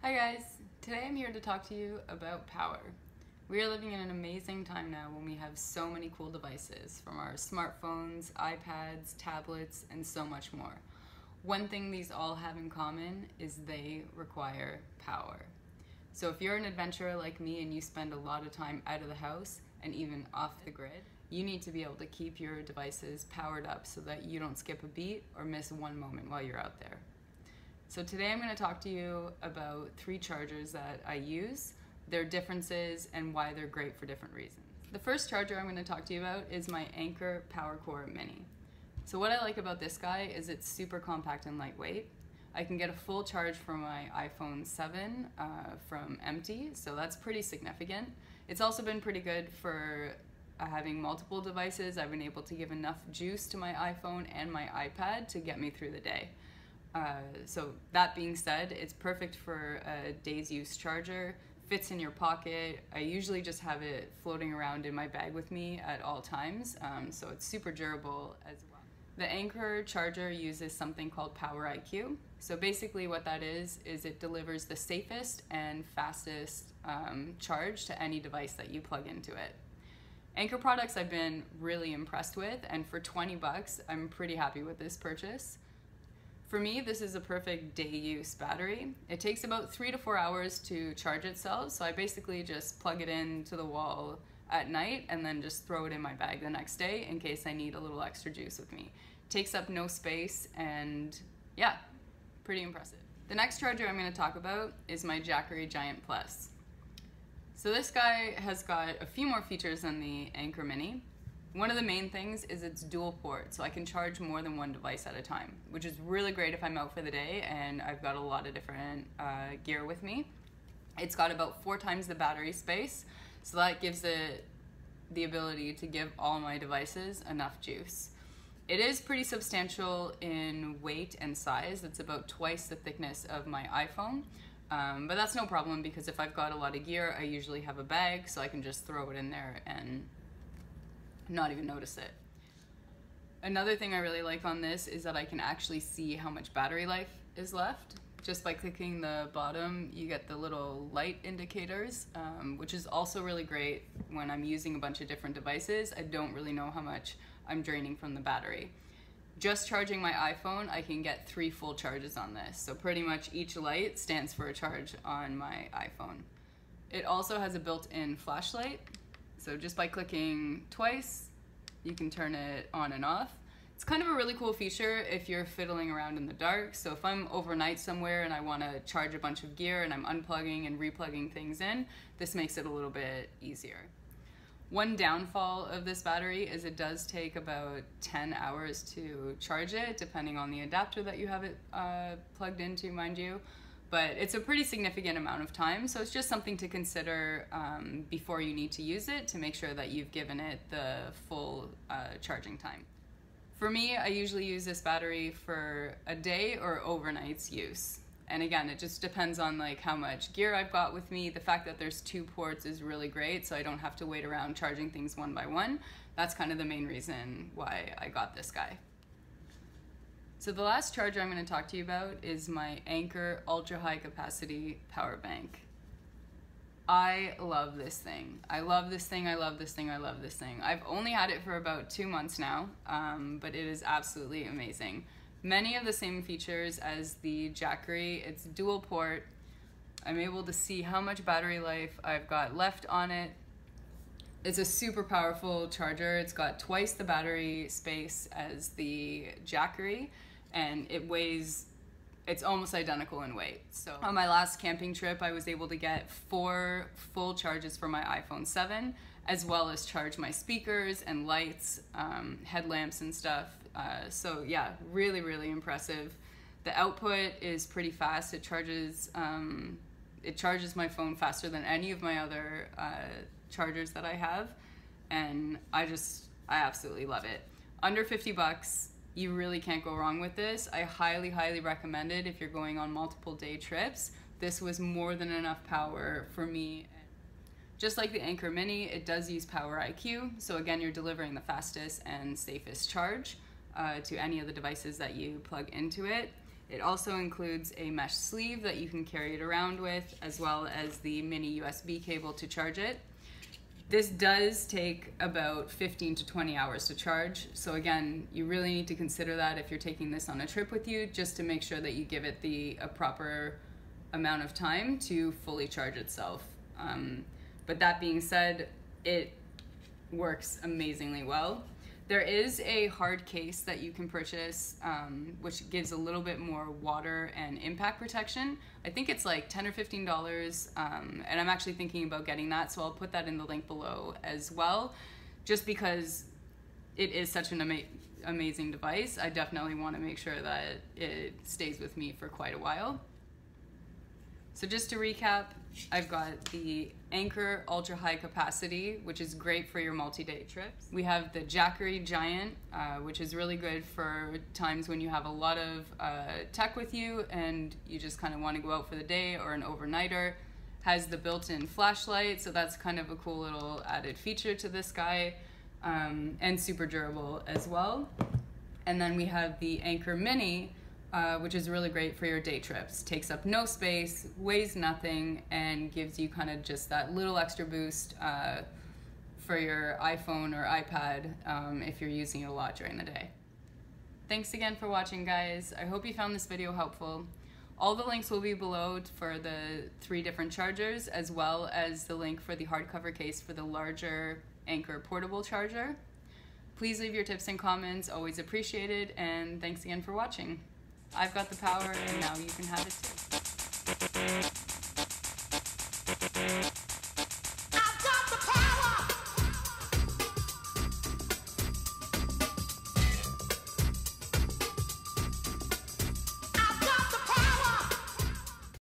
Hi guys, today I'm here to talk to you about power. We are living in an amazing time now when we have so many cool devices, from our smartphones, iPads, tablets, and so much more. One thing these all have in common is they require power. So if you're an adventurer like me and you spend a lot of time out of the house and even off the grid, you need to be able to keep your devices powered up so that you don't skip a beat or miss one moment while you're out there. So today I'm going to talk to you about 3 chargers that I use, their differences, and why they're great for different reasons. The first charger I'm going to talk to you about is my Anker PowerCore Mini. So what I like about this guy is it's super compact and lightweight. I can get a full charge for my iPhone 7 from empty, so that's pretty significant. It's also been pretty good for having multiple devices. I've been able to give enough juice to my iPhone and my iPad to get me through the day. So that being said, it's perfect for a day's use charger, fits in your pocket. I usually just have it floating around in my bag with me at all times, so it's super durable as well. The Anker charger uses something called PowerIQ. So basically what that is it delivers the safest and fastest charge to any device that you plug into it. Anker products I've been really impressed with, and for 20 bucks, I'm pretty happy with this purchase. For me, this is a perfect day use battery. It takes about 3 to 4 hours to charge itself, so I basically just plug it into the wall at night and then just throw it in my bag the next day in case I need a little extra juice with me. It takes up no space and yeah, pretty impressive. The next charger I'm going to talk about is my Jackery Giant Plus. So this guy has got a few more features than the Anker Mini. One of the main things is it's dual port, so I can charge more than one device at a time, which is really great if I'm out for the day and I've got a lot of different gear with me. It's got about 4 times the battery space, so that gives it the ability to give all my devices enough juice. It is pretty substantial in weight and size. It's about twice the thickness of my iPhone, but that's no problem because if I've got a lot of gear, I usually have a bag, so I can just throw it in there and not even notice it. Another thing I really like on this is that I can actually see how much battery life is left. Just by clicking the bottom, you get the little light indicators, which is also really great when I'm using a bunch of different devices. I don't really know how much I'm draining from the battery. Just charging my iPhone, I can get 3 full charges on this. So pretty much each light stands for a charge on my iPhone. It also has a built-in flashlight. So just by clicking twice, you can turn it on and off. It's kind of a really cool feature if you're fiddling around in the dark. So if I'm overnight somewhere and I want to charge a bunch of gear and I'm unplugging and replugging things in, this makes it a little bit easier. One downfall of this battery is it does take about 10 hours to charge it, depending on the adapter that you have it plugged into, mind you. But it's a pretty significant amount of time, so it's just something to consider before you need to use it to make sure that you've given it the full charging time. For me, I usually use this battery for a day or overnight's use. And again, it just depends on like how much gear I've got with me. The fact that there's 2 ports is really great, so I don't have to wait around charging things one by one. That's kind of the main reason why I got this guy. So the last charger I'm going to talk to you about is my Anker ultra high capacity power bank. I love this thing. I love this thing, I love this thing, I love this thing. I've only had it for about 2 months now, but it is absolutely amazing. Many of the same features as the Jackery. It's dual port. I'm able to see how much battery life I've got left on it. It's a super powerful charger. It's got twice the battery space as the Jackery, and it's almost identical in weight. So on my last camping trip, I was able to get 4 full charges for my iPhone 7, as well as charge my speakers and lights, headlamps and stuff. So yeah, really, really impressive. The output is pretty fast. It charges my phone faster than any of my other chargers that I have, and I absolutely love it. Under 50 bucks, you really can't go wrong with this. I highly, highly recommend it if you're going on multiple day trips. This was more than enough power for me. Just like the Anker Mini, it does use PowerIQ, so again, you're delivering the fastest and safest charge to any of the devices that you plug into it. It also includes a mesh sleeve that you can carry it around with, as well as the mini USB cable to charge it. This does take about 15 to 20 hours to charge. So again, you really need to consider that if you're taking this on a trip with you, just to make sure that you give it a proper amount of time to fully charge itself. But that being said, it works amazingly well. There is a hard case that you can purchase, which gives a little bit more water and impact protection. I think it's like $10 or $15, and I'm actually thinking about getting that, so I'll put that in the link below as well, just because it is such an amazing device. I definitely want to make sure that it stays with me for quite a while. So just to recap, I've got the Anker Ultra High Capacity, which is great for your multi-day trips. We have the Jackery Giant, which is really good for times when you have a lot of tech with you and you just kind of want to go out for the day, or an overnighter. Has the built-in flashlight, so that's kind of a cool little added feature to this guy, and super durable as well. And then we have the Anker Mini, which is really great for your day trips. Takes up no space, weighs nothing, and gives you kind of just that little extra boost for your iPhone or iPad if you're using it a lot during the day. Thanks again for watching, guys. I hope you found this video helpful. All the links will be below for the 3 different chargers, as well as the link for the hardcover case for the larger Anker portable charger. Please leave your tips and comments, always appreciated, and thanks again for watching. I've got the power, and now you can have it too.